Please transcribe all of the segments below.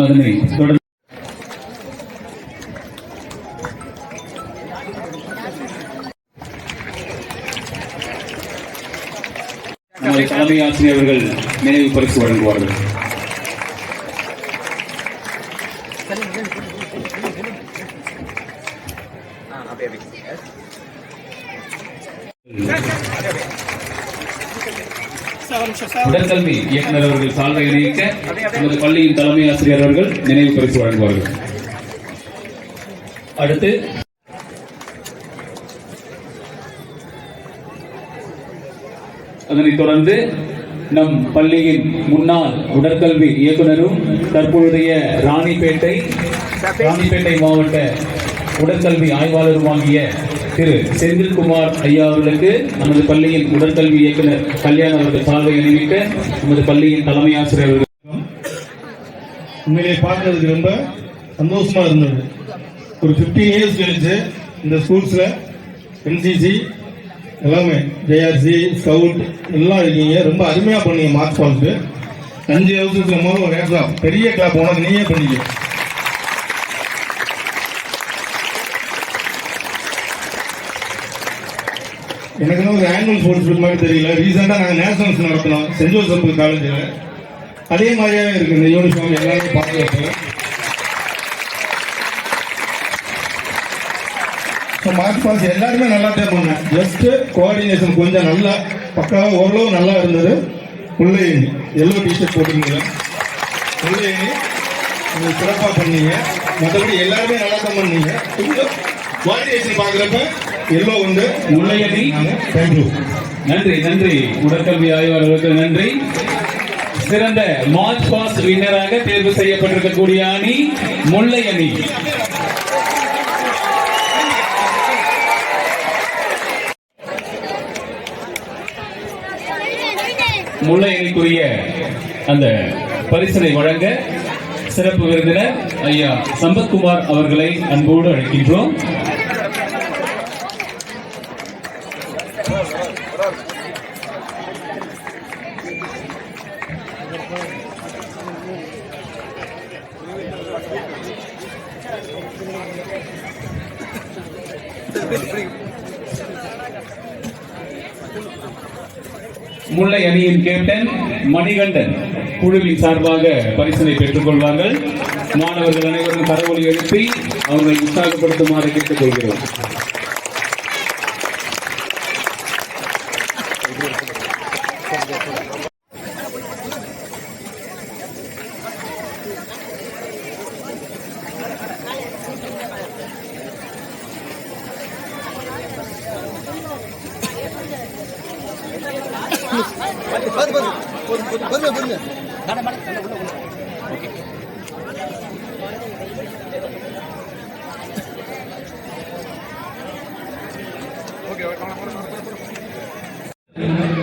அதனை தொடர்ந்து தலைமை ஆசிரியர் அவர்கள் நினைவு பரிசு வழங்குவார்கள். உடற்கல்வி இயக்குநர் அவர்கள் சால்வை அணிவிக்க நமது பள்ளியின் தலைமை ஆசிரியர் அவர்கள் நினைவு பரிசு வழங்குவார்கள். அடுத்து அதனைத் தொடர்ந்து நம் பள்ளியின் முன்னாள் உடற்கல்வி இயக்குநரும் தற்பொழுதைய ராணிப்பேட்டை மாவட்ட உடற்கல்வி ஆய்வாளருமாகிய திரு செந்தில்குமார் ஐயா அவர்களுக்கு நமது பள்ளியின் உடற்கல்வி இயக்குநர் கல்யாண் அவர்கள் சால்வை அணிவிக்க நமது பள்ளியின் தலைமை ஆசிரியர் அவர்கள். உண்மையிலே பார்க்கறதுக்கு ரொம்ப சந்தோஷமா இருந்தது. ஒரு 15 இயர்ஸ் கழிச்சு இந்த ஸ்கூல்ஸ்ல என்சிசி எல்லாமே ஜேஆர்சி ஸ்கவுட் எல்லாம் இருக்கீங்க. ரொம்ப அருமையா பண்ணீங்க. மார்ச் பாஸ்ட் 5 வருஷத்துக்கு முதல்ல ஒரு ஏற்றம் பெரிய கிளாப் உனக்கு நீயே பண்ணீங்க. எனக்கு ஒரு ஆனுவல் ஸ்போர்ட்ஸ் மாதிரி தெரியல. ரீசெண்டா நாங்கள் நேஷனல்ஸ் நடத்தினோம் சென்ட் ஜோசப் காலேஜில். அதே மாதிரியாவே இருக்கு இந்த யூனிஃபார்ம் எல்லாமே பார்த்து. மார்ச் பாஸ் எல்லாருமே நல்லா தான் பண்ணேன். ஜஸ்ட் கோஆர்டினேஷன் கொஞ்சம் நல்லா பக்காவா ஓரளவு நல்லா இருந்தது. முல்லையணி எல்லோ டிஷர்ட் போட்டுருந்தீங்க. முல்லையணி நீங்க சிறப்பா பண்ணீங்க. மற்றபடி எல்லாருமே நல்லா தான் பண்ணீங்க. கொஞ்சம் கோஆர்டினேஷன் பாக்குறப்ப எல்லோ உண்டு. முல்லையணி தேங்க்யூ. நன்றி. உடற்கல்வி ஆய்வாளர்களுக்கு நன்றி. சிறந்த மார்ச் பாஸ் வின்னராக தேர்வு செய்யப்பட்டிருக்கக்கூடிய அணி முல்லையணி. முல்லையணிக்குரிய அந்த பரிசினை வழங்க சிறப்பு விருந்தினர் ஐயா சம்பத்குமார் அவர்களை அன்போடு அழைக்கின்றோம். முல்லை அணியின் கேப்டன் மணிகண்டன் குழுவின் சார்பாக பரிசினை பெற்றுக் கொள்வார்கள். மாணவர்கள் அனைவரும் கரவொலி எழுப்பி அவர்களை உற்சாகப்படுத்துமாறு கேட்டுக் கொள்கிறோம்.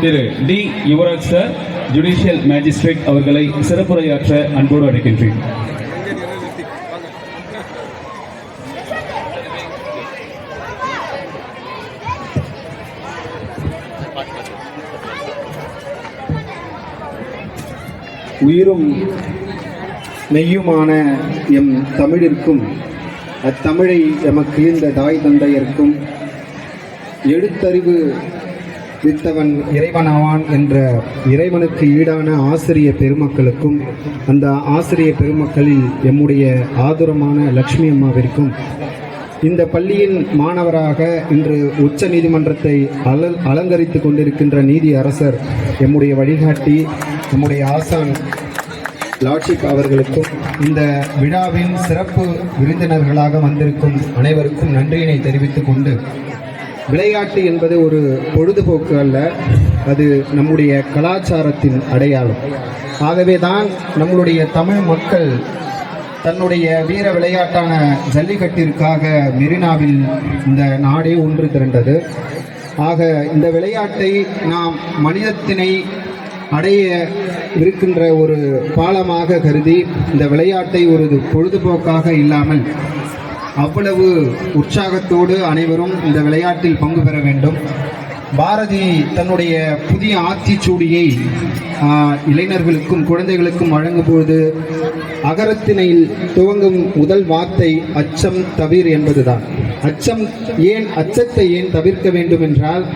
திரு T Yuvaraj sir judicial magistrate அவர்களை சிறப்புரையாற்ற அன்போடு அழைக்கின்றேன். உயிரும் மெய்யுமான எம் தமிழிற்கும் அத்தமிழை எமக்கு ஈந்த தாய் தந்தையர்க்கும் எழுத்தறிவு வித்தவன் இறைவனாவான் என்ற இறைவனுக்கு ஈடான ஆசிரிய பெருமக்களுக்கும் அந்த ஆசிரிய பெருமக்களில் எம்முடைய ஆதுரமான லட்சுமி அம்மாவிற்கும் இந்த பள்ளியின் மாணவராக இன்று உச்ச நீதிமன்றத்தை அலங்கரித்து கொண்டிருக்கின்ற நீதி அரசர் எம்முடைய வழிகாட்டி நம்முடைய ஆசான் லார்ட்ஷிப் அவர்களுக்கும் இந்த விழாவின் சிறப்பு விருந்தினர்களாக வந்திருக்கும் அனைவருக்கும் நன்றியினை தெரிவித்துக் கொண்டு, விளையாட்டு என்பது ஒரு பொழுதுபோக்கு அல்ல, அது நம்முடைய கலாச்சாரத்தின் அடையாளம். ஆகவே தான் நம்முடைய தமிழ் மக்கள் தன்னுடைய வீர விளையாட்டான ஜல்லிக்கட்டிற்காக மெரினாவில் இந்த நாடே ஒன்று திரண்டது. ஆக இந்த விளையாட்டை நாம் மனிதத்தினை அடைய இருக்கின்ற ஒரு பாலமாக கருதி இந்த விளையாட்டை ஒரு பொழுதுபோக்காக இல்லாமல் அவ்வளவு உற்சாகத்தோடு அனைவரும் இந்த விளையாட்டில் பங்கு பெற வேண்டும். பாரதி தன்னுடைய புதிய ஆத்திச்சூடியை இளைஞர்களுக்கும் குழந்தைகளுக்கும் வழங்கும்போது அகரத்தினையில் துவங்கும் முதல் வார்த்தை அச்சம் தவிர் என்பதுதான். அச்சத்தை ஏன் தவிர்க்க வேண்டும் என்றால்,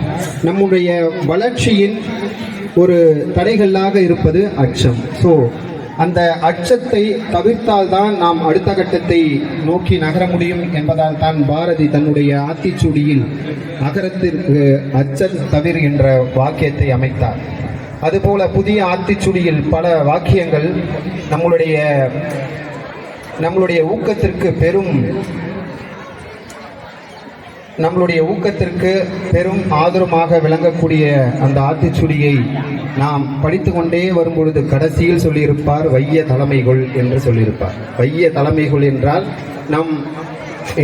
நம்முடைய வளர்ச்சியின் ஒரு தடைகளாக இருப்பது அச்சம். ஸோ அந்த அச்சத்தை தவிர்த்தால்தான் நாம் அடுத்த கட்டத்தை நோக்கி நகர முடியும் என்பதால் தான் பாரதி தன்னுடைய ஆத்திச்சூடியில் அகரத்திற்கு அச்சம் தவிர் என்ற வாக்கியத்தை அமைத்தார். அதுபோல புதிய ஆத்திச்சூடியில் பல வாக்கியங்கள் நம்மளுடைய ஊக்கத்திற்கு பெரும் ஆதரமாக விளங்கக்கூடிய அந்த ஆத்திச்சூடியை நாம் படித்து கொண்டே வரும்பொழுது கடைசியில் சொல்லியிருப்பார் வைய தலைமைகள் என்று சொல்லியிருப்பார். வைய தலைமைகள் என்றால் நம்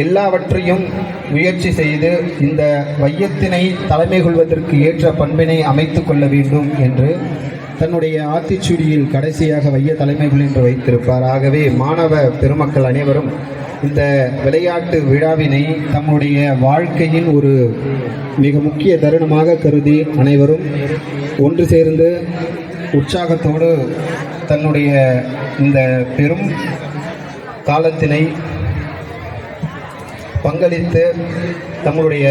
எல்லாவற்றையும் முயற்சி செய்து இந்த வையத்தினை தலைமை கொள்வதற்கு ஏற்ற பண்பினை அமைத்து கொள்ள வேண்டும் என்று தன்னுடைய ஆத்திச்சூடியில் கடைசியாக வைய தலைமைகள் என்று வைத்திருப்பார். ஆகவே மாணவ பெருமக்கள் அனைவரும் இந்த விளையாட்டு விழாவினை தம்முடைய வாழ்க்கையின் ஒரு மிக முக்கிய தருணமாக கருதி அனைவரும் ஒன்று சேர்ந்து உற்சாகத்தோடு தன்னுடைய இந்த பெரும் காலத்தினை பங்களித்து தம்முடைய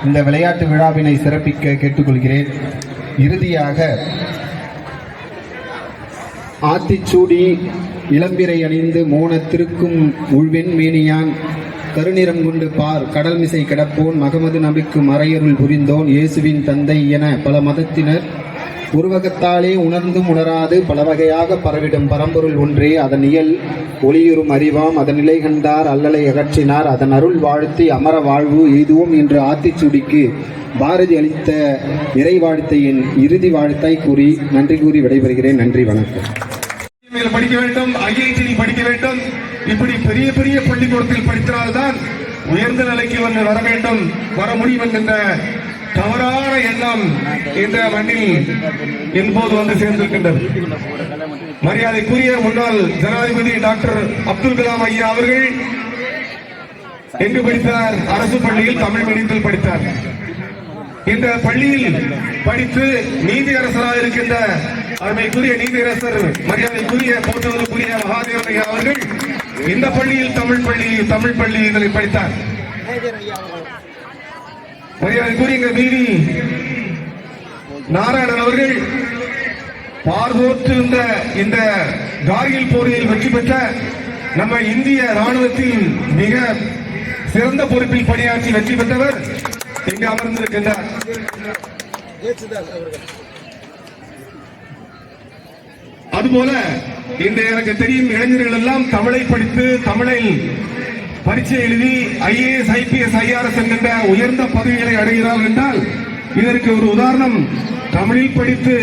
இந்த விளையாட்டு விழாவினை சிறப்பிக்க கேட்டுக்கொள்கிறேன். இறுதியாக ஆத்திச்சூடி இளம்பிரை அணிந்து மோனத்திருக்கும் உள்வெண் மேனியான் கருநிறம் கொண்டு பார் கடல் மிசை கிடப்போன் மகமது நபிக்கு மறையருள் புரிந்தோன் இயேசுவின் தந்தை என பல மதத்தினர் உருவகத்தாலே உணர்ந்தும் உணராது பல வகையாக பரவிடும் பரம்பொருள் ஒன்றே அதன் இயல் ஒளியுறும் அறிவாம் அதன் நிலை கண்டார் அல்லலை அகற்றினார் அதன் அருள் வாழ்த்தி அமர வாழ்வு எய்துவோம் என்று ஆத்திச்சூடிக்கு பாரதி அளித்த இறை வாழ்த்தையின் இறுதி வாழ்த்தாய் கூறி நன்றி கூறி விடைபெறுகிறேன். நன்றி, வணக்கம். படிக்க வேண்டும், ஐஐடியில் படிக்க வேண்டும், இப்படி பெரிய பெரிய பள்ளிக்கூடத்தில் படித்தால்தான் உயர்ந்த நிலைக்கு வந்து வர முடியும் என்கின்ற தவறான எண்ணம் இந்த மண்ணில் என்போது வந்து சேர்ந்திருக்கின்றது. மரியாதைக்குரிய முன்னாள் ஜனாதிபதி டாக்டர் அப்துல் கலாம் ஐயா அவர்கள் எங்கு படித்தார்? அரசு பள்ளியில் தமிழ் மீடியத்தில் படித்தார். இந்த பள்ளியில் படித்து நீதியரசராக இருக்கின்ற அருமைக்குரிய நீதியரசர் மரியாதைக்குரிய போற்றுவதற்குரிய மகாதேவன் ஐயா அவர்கள் இந்த பள்ளியில் தமிழ் பள்ளியில் படித்தார். மரியாதைக்குரிய நீதி நாராயணன் அவர்கள் பார்வோற்றிருந்த இந்த கார்கில் போரில் வெற்றி பெற்ற நம்ம இந்திய ராணுவத்தில் மிக சிறந்த பொறுப்பில் பணியாற்றி வெற்றி பெற்றவர் இங்கு அமர்ந்திருக்கின்றார். அதுபோல இந்த எனக்கு தெரியும் இளைஞர்கள் எல்லாம் தமிழை படித்து தமிழில் பரீட்சை எழுதி IAS, IPS, IRS என்கின்ற உயர்ந்த பதவிகளை அடைகிறார்கள் என்றால் இதற்கு ஒரு உதாரணம் தமிழில் படித்து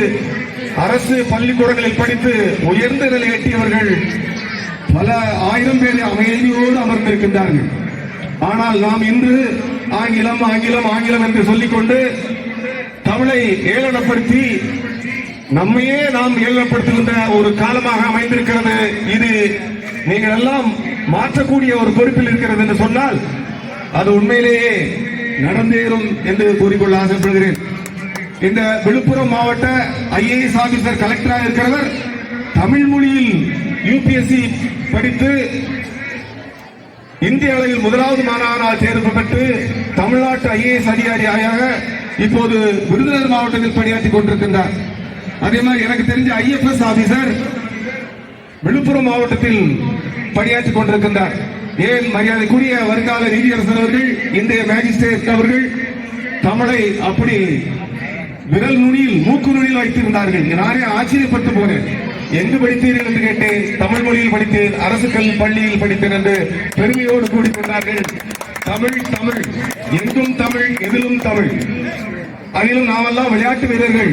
அரசு பள்ளிக்கூடங்களில் படித்து உயர்ந்த நிலை எட்டியவர்கள் பல ஆயிரம் பேர் அமைதியோடு அமர்ந்திருக்கின்றார்கள். ஆனால் நாம் இன்று ஆங்கிலம் ஆங்கிலம் ஆங்கிலம் என்று சொல்லிக்கொண்டு தமிழை ஏளனப்படுத்தி நம்மையே நாம் ஏளனப்படுத்துகின்ற ஒரு காலமாக அமைந்திருக்கிறது. இது நீங்கள் எல்லாம் மாற்றக்கூடிய ஒரு பொறுப்பில் இருக்கிறது என்று சொன்னால் அது உண்மையிலேயே நடந்தேறும் என்று கூறிக்கொள்ள ஆசைப்படுகிறேன். இந்த விழுப்புரம் மாவட்ட IAS ஆபீசர் கலெக்டராக இருக்கிறவர் தமிழ் மொழியில் UPSC படித்து இந்திய அளவில் முதலாவது மாணவரால் தேர்வு பெற்று தமிழ்நாட்டு IAS அதிகாரியாக இப்போது விருதுநகர் மாவட்டத்தில் பணியாற்றிக் கொண்டிருக்கின்றார். அதே மாதிரி எனக்கு தெரிஞ்ச IFS ஆபீசர் விழுப்புரம் மாவட்டத்தில் பணியாற்றிக் கொண்டிருக்கின்றார். ஏன் மரியாதைக்குரிய வருங்கால நீதியரசர் அவர்கள் இன்றைய மேஜிஸ்ட்ரேட் அவர்கள் தமிழை அப்படி விரல் நுனியில் மூக்கு நுனியில் வைத்திருந்தார்கள். நானே ஆச்சரியப்பட்டு போனேன். எங்கு படித்தீர்கள் என்று கேட்டேன். தமிழ் மொழியில் படித்தேன், அரசு கல்வி பள்ளியில் படித்தேன் என்று பெருமையோடு கூடிக்கொண்டார்கள். தமிழ் தமிழ் எங்கும் தமிழ் எதிலும் தமிழ். அதிலும் நாமெல்லாம் விளையாட்டு வீரர்கள்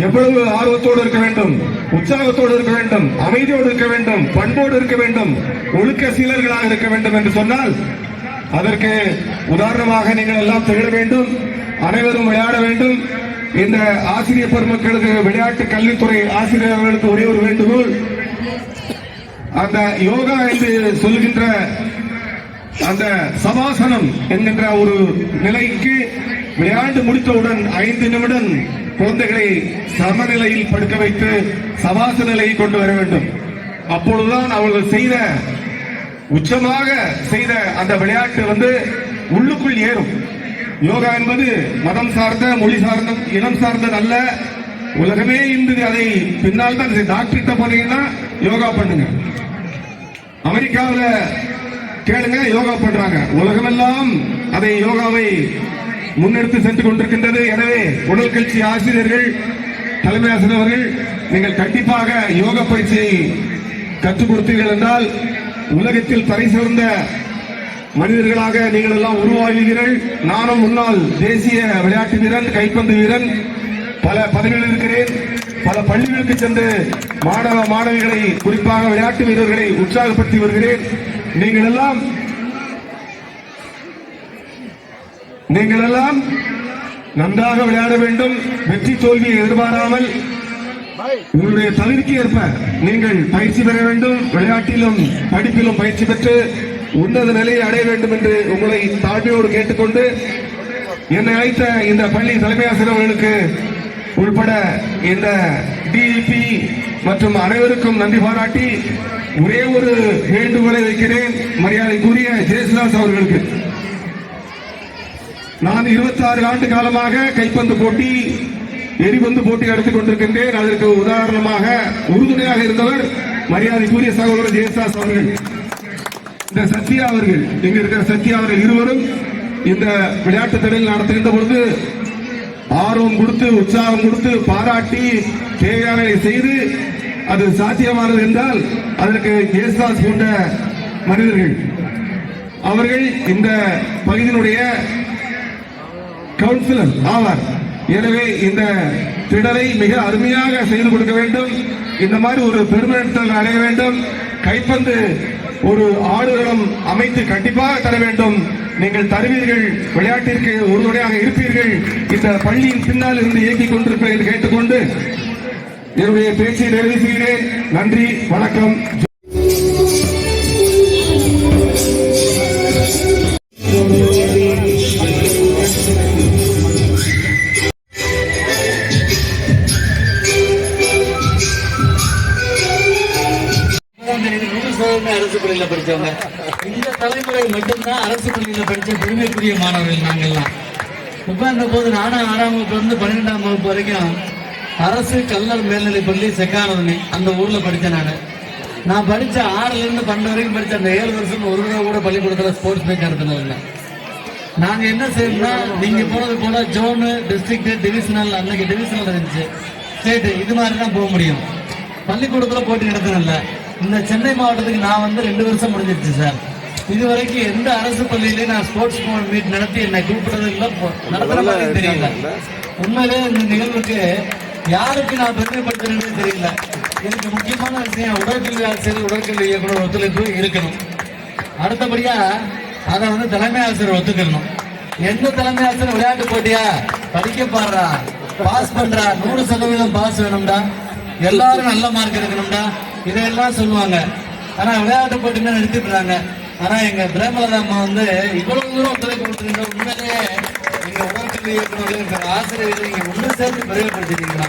எவ்வளவு ஆர்வத்தோடு இருக்க வேண்டும், உற்சாகத்தோடு இருக்க வேண்டும், அமைதியோடு இருக்க வேண்டும், பண்போடு இருக்க வேண்டும், ஒழுக்க சீலர்களாக இருக்க வேண்டும் என்று சொன்னால் அதற்கு உதாரணமாக நீங்கள் எல்லாம் திகழ வேண்டும். அனைவரும் விளையாட வேண்டும். இந்த ஆசிரியர் பெருமக்களுக்கு, விளையாட்டு கல்வித்துறை ஆசிரியர்களுக்கு ஒரே ஒரு வேண்டுகோள், அந்த யோகா என்று சொல்கின்ற அந்த சபாசனம் என்கின்ற ஒரு நிலைக்கு விளையாண்டு முடித்தவுடன் 5 நிமிடம் குழந்தைகளை சமநிலையில் படுக்க வைத்து சபாசன நிலையை கொண்டு வர வேண்டும். அப்பொழுதுதான் அவர்கள் செய்த உச்சமாக செய்த அந்த விளையாட்டு உள்ளுக்குள் ஏறும். யோகா என்பது மதம் சார்ந்த, மொழி சார்ந்த, இனம் சார்ந்த அல்ல. உலகமே இன்று அதை பின்னால் தான் டாக்டர்கிட்ட போனீங்கன்னா யோகா பண்ணுங்க, அமெரிக்காவில் கேளுங்க யோகா பண்றாங்க. உலகமெல்லாம் அதை யோகாவை முன்னெடுத்து சென்று கொண்டிருக்கின்றது. எனவே உடல் கல்வி ஆசிரியர்கள், தலைமை ஆசிரியர்கள், நீங்கள் கண்டிப்பாக யோகா பயிற்சியை கற்றுக் கொடுத்தீர்கள் என்றால் உலகத்தில் தரை சிறந்த மனிதர்களாக நீங்கள் எல்லாம் உருவாகுவீர்கள். நானும் முன்னாள் தேசிய விளையாட்டு வீரன், கைப்பந்து வீரன், பல பதவிகளில் இருக்கிறேன். பல பள்ளிகளுக்கு சென்று மாணவ மாணவிகளை, குறிப்பாக விளையாட்டு வீரர்களை உற்சாகப்படுத்தி வருகிறேன். நீங்கள் எல்லாம் நன்றாக விளையாட வேண்டும். வெற்றி தோல்வியை எதிர்பாராமல் உங்களுடைய தகுதிக்கு ஏற்ப நீங்கள் பயிற்சி பெற வேண்டும். விளையாட்டிலும் படிப்பிலும் பயிற்சி பெற்று உன்னத நிலையை அடைய வேண்டும் என்று உங்களை தாழ்மையோடு கேட்டுக்கொண்டு, என்னை அழைத்த இந்த பள்ளி தலைமை ஆசிரியர்களுக்கு உள்பட இந்த டிஇபி மற்றும் அனைவருக்கும் நன்றி பாராட்டி ஒரே ஒரு வேண்டுகோளை வைக்கிறேன். மரியாதைக்குரிய ஜெயசுதாஸ் அவர்களுக்கு, நான் 26 ஆண்டு காலமாக கைப்பந்து போட்டி, எரிபந்து போட்டி நடத்திக் கொண்டிருக்கின்றேன். அதற்கு உதாரணமாக உறுதுணையாக இருந்தவர் மரியாதைக்குரிய சகோதரர் ஜெயசுதாஸ் அவர்கள், இந்த சத்யா அவர்கள், இங்க இருக்கிற சத்யா அவர்கள் இருவரும் இந்த விளையாட்டு திடலில் நடத்துகின்ற பொழுது ஆர்வம் கொடுத்து, உற்சாகம் கொடுத்து, பாராட்டி தேவையானதை செய்து அது சாத்தியமானது என்றால் அதற்கு ஜெயசுதாஸ் போன்ற மனிதர்கள் அவர்கள் இந்த பகுதியினுடைய கவுன்சிலர் ஆவார். எனவே இந்த திடலை மிக அருமையாக செய்து கொடுக்க வேண்டும். இந்த மாதிரி ஒரு பெருமிதத்தை அடைய வேண்டும். கைப்பந்து ஒரு ஆடுகளம் அமைத்து கண்டிப்பாக தர வேண்டும். நீங்கள் தருவீர்கள், விளையாட்டிற்கு உறுதுணையாக இருப்பீர்கள். இந்த பள்ளியின் பின்னால் இருந்து இயக்கிக் கொண்டிருப்பேன் என்று கேட்டுக்கொண்டு என்னுடைய பேச்சை நிறைவு செய்கிறேன். நன்றி, வணக்கம். அரசு பள்ளியில படிச்சவங்க, இந்த தலைமுறை மட்டும்தான் அரசு பள்ளியில படிச்ச பெருமைக்குரிய மாணவர்கள் நாங்கள்லாம். உட்கார்ந்த போது நானும் 6ஆம் வகுப்புல இருந்து 12ஆம் வகுப்பு வரைக்கும் அரசு கல்லர் மேல்நிலை பள்ளி செக்கானவனி அந்த ஊர்ல படிச்சேன். நான் படிச்ச 6ல இருந்து 12 வரைக்கும் படிச்ச அந்த 7 வருஷம் ஒரு தடவை கூட பள்ளிக்கூடத்துல ஸ்போர்ட்ஸ் மீட் நடத்தினது. நாங்க என்ன செய்யணும்னா, நீங்க போனது போல ஜோனு, டிஸ்ட்ரிக்ட், டிவிஷனல், அன்னைக்கு டிவிஷனல் இருந்துச்சு, ஸ்டேட், இது மாதிரி தான் போக முடியும். பள்ளிக்கூடத்துல போட்டி நடத்தினல. இந்த சென்னை மாவட்டத்துக்கு நான் 2 வருஷம் முடிஞ்சிருச்சு சார். இதுவரைக்கும் எந்த அரசு பள்ளியிலேயே நான் ஸ்போர்ட்ஸ் மீட் நடத்தி என்னை கூப்பிடுறது இல்லை, நடத்துற மாதிரி தெரியல. உண்மையிலே இந்த நிகழ்வுக்கு யாருக்கு நான் பெருமைப்படுத்துறேன்னு தெரியல. எனக்கு முக்கியமான விஷயம் உடற்கல்வி ஆசிரியர், உடற்கல்வி இயக்குனர் ஒத்துழைப்பு இருக்கணும். அடுத்தபடியா அதை தலைமை ஆசிரியர் ஒத்துக்கணும். எந்த தலைமை ஆசிரியர் விளையாட்டு போட்டியா படிக்க பாடுறா, பாஸ் பண்றா, 100% பாஸ் வேணும்டா, எல்லாரும் நல்ல மார்க் எடுக்கணும்டா, இதையெல்லாம் சொல்லுவாங்க. ஆனா விளையாட்டு போட்டின்னு நிறுத்திடுறாங்க. ஆனா எங்க பிரேமலதா அம்மா இவ்வளவு தூரம் ஒத்துழைப்பு கொடுத்துருங்க. உண்மையிலேயே எங்க உடற்கல்வி இயக்குநர்கள், எங்க ஆசிரியர்கள் நீங்க ஒன்று சேர்த்து பெருமைப்படுத்திட்டீங்களா?